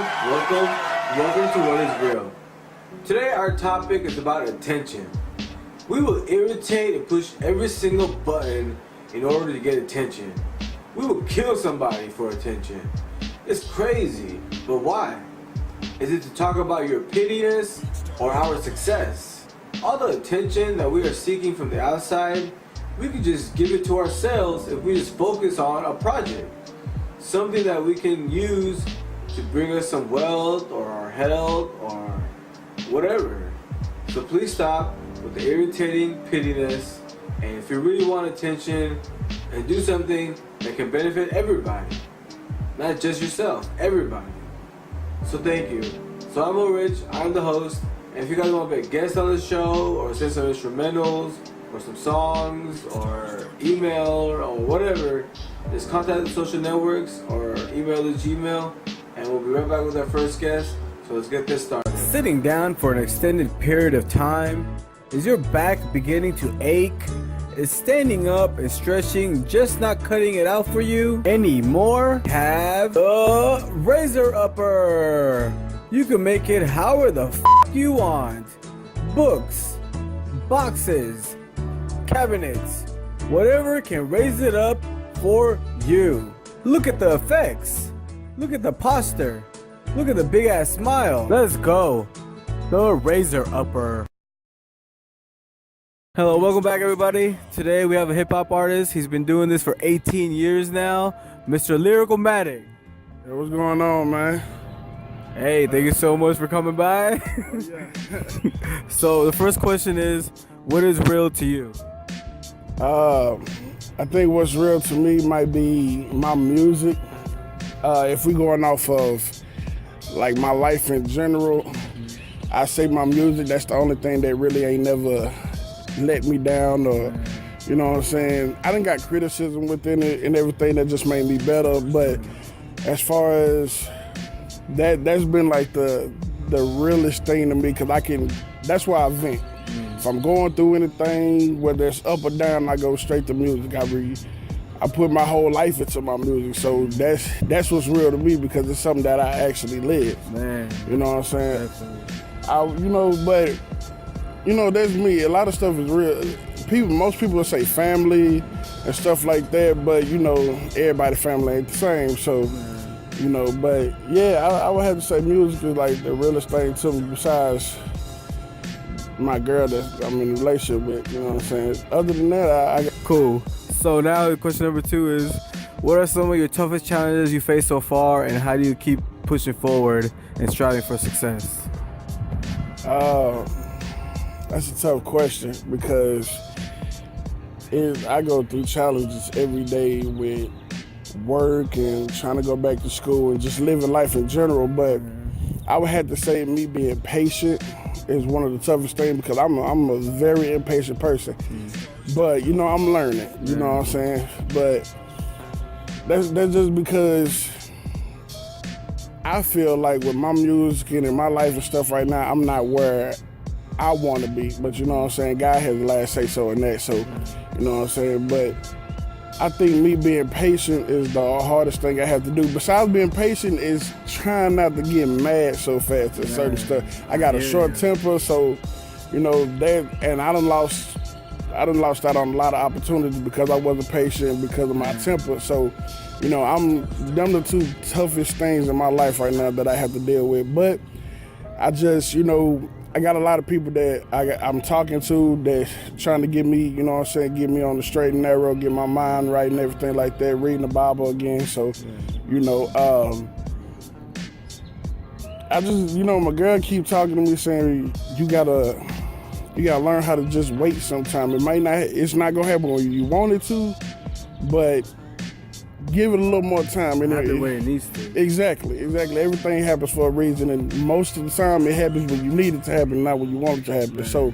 welcome to What Is Real. Today our topic is about attention. We will irritate and push every single button in order to get attention. We will kill somebody for attention. It's crazy, but why? Is it to talk about your pettiness or our success? All the attention that we are seeking from the outside, we could just give it to ourselves if we just focus on a project. Something that we can use to bring us some wealth or our health or whatever. So please stop with the irritating pettiness, and if you really want attention, and do something that can benefit everybody. Not just yourself, everybody. So thank you. So I'm Rich, I'm the host, and if you guys want to be a guest on the show or send some instrumentals or some songs or email or whatever, just contact the social networks or email the Gmail, and we'll be right back with our first guest. So let's get this started. Sitting down for an extended period of time, is your back beginning to ache? Is standing up and stretching just not cutting it out for you anymore? Have a RAISERUPPER. You can make it however the f you want. Books, boxes, cabinets, whatever can raise it up for you. Look at the effects. Look at the posture. Look at the big ass smile. Let's go. The RAISERUPPER. Hello, welcome back everybody. Today we have a hip hop artist. He's been doing this for 18 years now. Mr. LYRICALMATIC. Hey, what's going on, man? Hey, thank you so much for coming by. So the first question is, what is real to you? I think what's real to me might be my music. If we going off of like my life in general, I say my music, that's the only thing that really ain't never let me down, or you know what I'm saying. I done got criticism within it and everything that just made me better, but as far as that's been like the realest thing to me, because that's why I vent. If I'm going through anything, whether it's up or down, I go straight to music. I put my whole life into my music, so that's what's real to me, because it's something that I actually live. Man, you know what I'm saying? Definitely. But that's me. A lot of stuff is real. Most people will say family and stuff like that, but everybody's family ain't the same. So, but yeah, I would have to say music is like the realest thing to me, besides my girl that I'm in a relationship with. You know what I'm saying? Other than that, I got cool. So now question number 2 is, what are some of your toughest challenges you faced so far, and how do you keep pushing forward and striving for success? That's a tough question, because I go through challenges every day with work and trying to go back to school and just living life in general. But I would have to say me being patient is one of the toughest things, because I'm a very impatient person. But I'm learning. You know what I'm saying? But that's just because I feel like with my music and in my life and stuff right now, I'm not where I want to be, but you know what I'm saying, God has the last say so in that, so you know what I'm saying. But I think me being patient is the hardest thing I have to do. Besides being patient is trying not to get mad so fast at certain stuff. I got a short temper, so that, and I done lost out on a lot of opportunities because I wasn't patient, because of my temper. So them the two toughest things in my life right now that I have to deal with. But I just I got a lot of people that I'm talking to that trying to get me, get me on the straight and narrow, get my mind right and everything like that, reading the Bible again. So, I just, my girl keep talking to me saying, you gotta learn how to just wait sometime. It's not gonna happen when you want it to, but give it a little more time. Not the way it needs to. Exactly. Everything happens for a reason, and most of the time it happens when you need it to happen, not when you want it to happen. So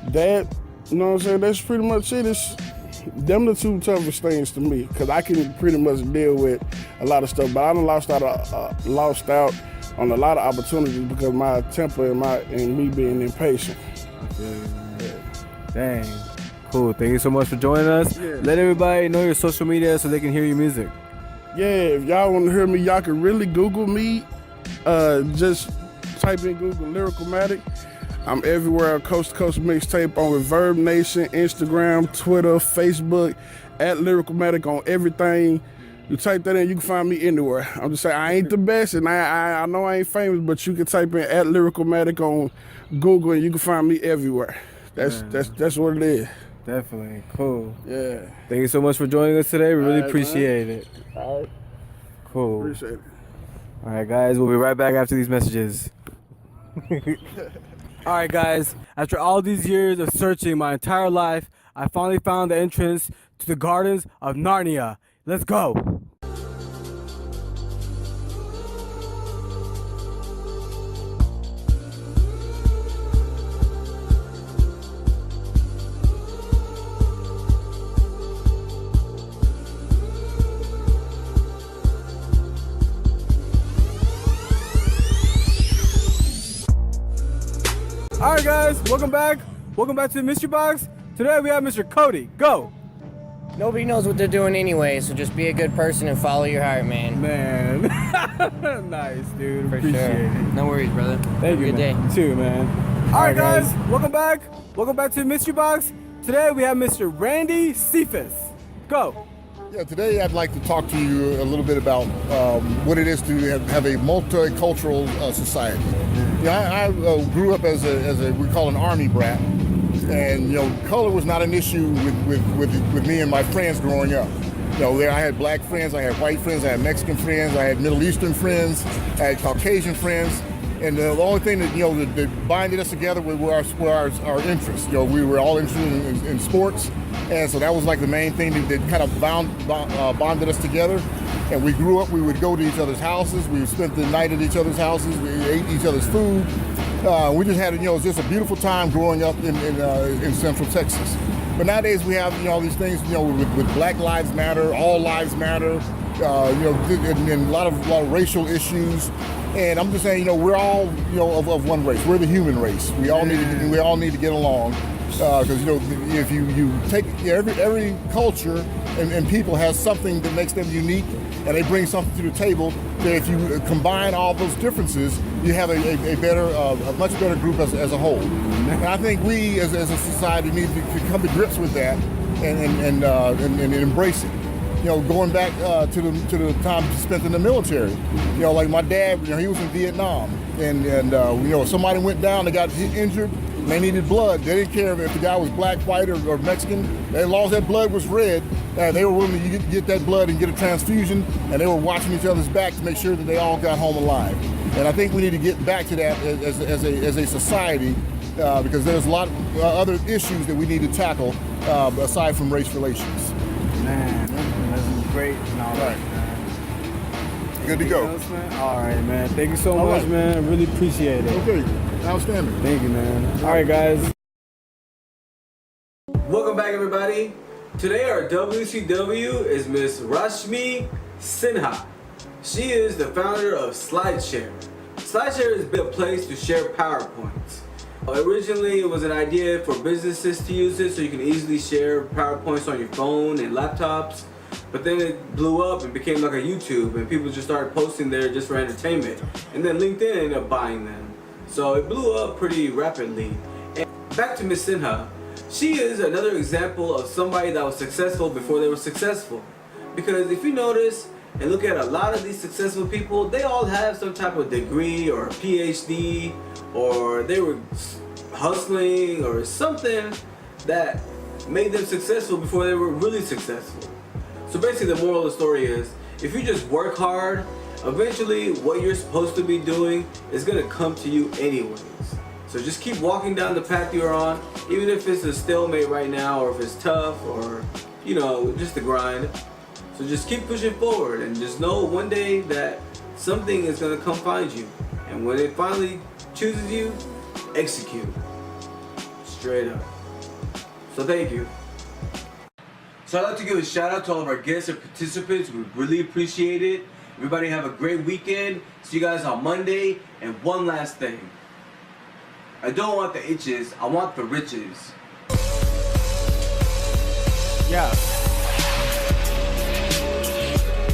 that, you know what I'm saying, that's pretty much it. It's them the two toughest things to me, because I can pretty much deal with a lot of stuff, but I done lost out on a lot of opportunities because of my temper and me being impatient. Dang. Cool. Thank you so much for joining us. Yeah. Let everybody know your social media so they can hear your music. Yeah, if y'all want to hear me, y'all can really Google me Just type in Google LYRICALMATIC. I'm everywhere, Coast to Coast Mixtape on Reverb Nation, Instagram, Twitter, Facebook, at LYRICALMATIC on everything. You type that in, you can find me anywhere. I'm just saying, I ain't the best, and I know I ain't famous, but you can type in at LYRICALMATIC on Google, and you can find me everywhere. That's what it is. Definitely. Cool. Yeah. Thank you so much for joining us today. We really right, appreciate it. All right. Cool. Appreciate it. All right, guys. We'll be right back after these messages. All right, guys. After all these years of searching my entire life, I finally found the entrance to the Gardens of Narnia. Let's go. All right, guys, welcome back. Welcome back to the Mystery Box. Today we have Mr. Cody. Go. Nobody knows what they're doing anyway, so just be a good person and follow your heart, man. Man. Nice, dude. For Appreciate sure. it. No worries, brother. Thank you, Good day. man. You too, man. All right, guys, welcome back. Welcome back to the Mystery Box. Today we have Mr. Randy Cephas. Go. Yeah, today I'd like to talk to you a little bit about what it is to have a multicultural society. You know, I grew up as a we call an army brat, and color was not an issue with me and my friends growing up. I had black friends, I had white friends, I had Mexican friends, I had Middle Eastern friends, I had Caucasian friends. And the only thing that binded us together were our interests. We were all interested in sports, and so that was like the main thing that kind of bonded us together. And we grew up. We would go to each other's houses. We spent the night at each other's houses. We ate each other's food. We just had it was just a beautiful time growing up in Central Texas. But nowadays we have all these things with Black Lives Matter, All Lives Matter, and a lot of racial issues. And I'm just saying, we're all, of one race. We're the human race. We all need to get along, because if you take every culture and people has something that makes them unique, and they bring something to the table. That if you combine all those differences, you have a much better group as a whole. And I think we as a society need to come to grips with that and embrace it. Going back to the time spent in the military. Like my dad, he was in Vietnam, and somebody went down, they got injured, and they needed blood. They didn't care if the guy was black, white, or Mexican. As long as that blood was red, they were willing to get that blood and get a transfusion, and they were watching each other's back to make sure that they all got home alive. And I think we need to get back to that as a society, because there's a lot of other issues that we need to tackle aside from race relations. Man, that's great knowledge, Right. man. Good to go. Else, man? All right, man. Thank you so All much, right. man. I really appreciate it. Okay, outstanding. Thank you, man. All right, guys. Welcome back, everybody. Today, our WCW is Miss RASHMISINHA. She is the founder of SlideShare. SlideShare has been a place to share PowerPoints. Originally, it was an idea for businesses to use it so you can easily share PowerPoints on your phone and laptops. But then it blew up and became like a YouTube, and people just started posting there just for entertainment. And then LinkedIn ended up buying them. So it blew up pretty rapidly. And back to Miss Sinha. She is another example of somebody that was successful before they were successful. Because if you notice and look at a lot of these successful people, they all have some type of degree or a PhD, or they were hustling or something that made them successful before they were really successful. So basically the moral of the story is, if you just work hard, eventually what you're supposed to be doing is going to come to you anyways. So just keep walking down the path you're on, even if it's a stalemate right now, or if it's tough, or just the grind. So just keep pushing forward, and just know one day that something is going to come find you. And when it finally chooses you, execute. Straight up. So thank you. So I'd like to give a shout out to all of our guests and participants. We really appreciate it. Everybody have a great weekend. See you guys on Monday. And one last thing. I don't want the itches, I want the riches. Yeah.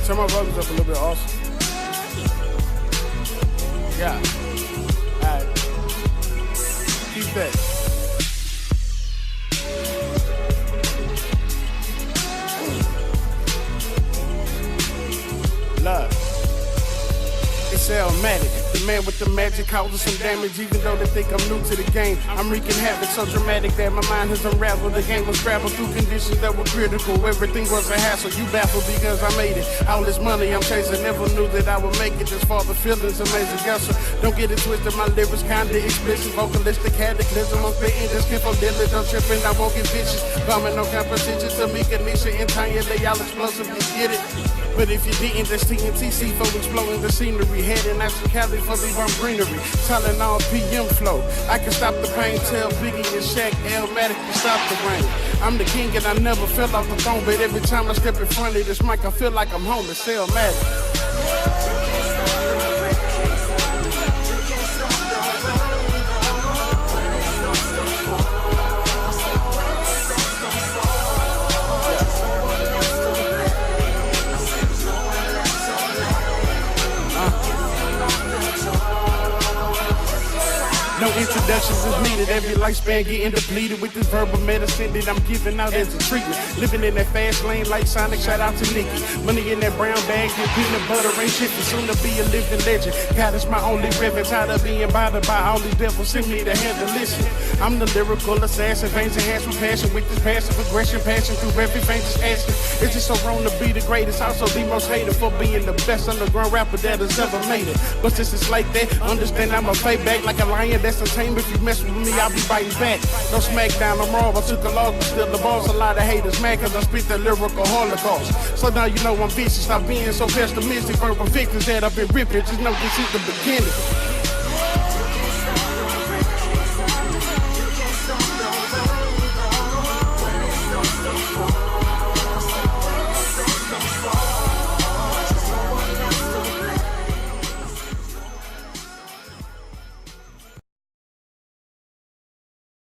Turn my brothers up a little bit also. Yeah. Alright. Keep that. Love. It's L-matic. The man with the magic causes some damage, even though they think I'm new to the game. I'm wreaking havoc so dramatic that my mind has unraveled. The game was scrambled through conditions that were critical. Everything was a hassle. You baffled because I made it. All this money I'm chasing, never knew that I would make it. Just for the feelings, amazing guesser. Don't get it twisted, my lyrics kinda explicit. Vocalistic cataclysm, I'm spitting this kid for Dylan. Don't trip and I won't get vicious. Bombing no competition to me, Kanisha entirely all explosive. You get it? But if you didn't, that's TNTC for exploding the scenery. Heading out to Cali for the warm greenery. Telling all PM flow. I can stop the pain, tell Biggie and Shaq, L-matic to stop the rain. I'm the king and I never fell off the throne, but every time I step in front of this mic, I feel like I'm home. It's L-matic. No introductions is needed. Every lifespan getting depleted with this verbal medicine that I'm giving out as a treatment. Living in that fast lane like Sonic. Shout out to Nicki. Money in that brown bag and peanut butter ain't shit. Soon to be a living legend. God is my only reverence. Tired of being bothered by all these devils. Send me to heaven. Listen, I'm the lyrical assassin. Veins enhanced with passion. With this passive aggression, passion through every vein just asking. It's just so wrong to be the greatest. Also the most hated for being the best underground rapper that has ever made it. But since it's like that, understand I'm a fight back like a lion. That's a tame. If you mess with me, I'll be biting back. No smackdown, I'm raw. I took a loss, but still the boss. A lot of haters mad cause I spit the lyrical holocaust. So now you know I'm vicious. Stop being so pessimistic. Verbal victims that I've been ripping. Just know this is the beginning.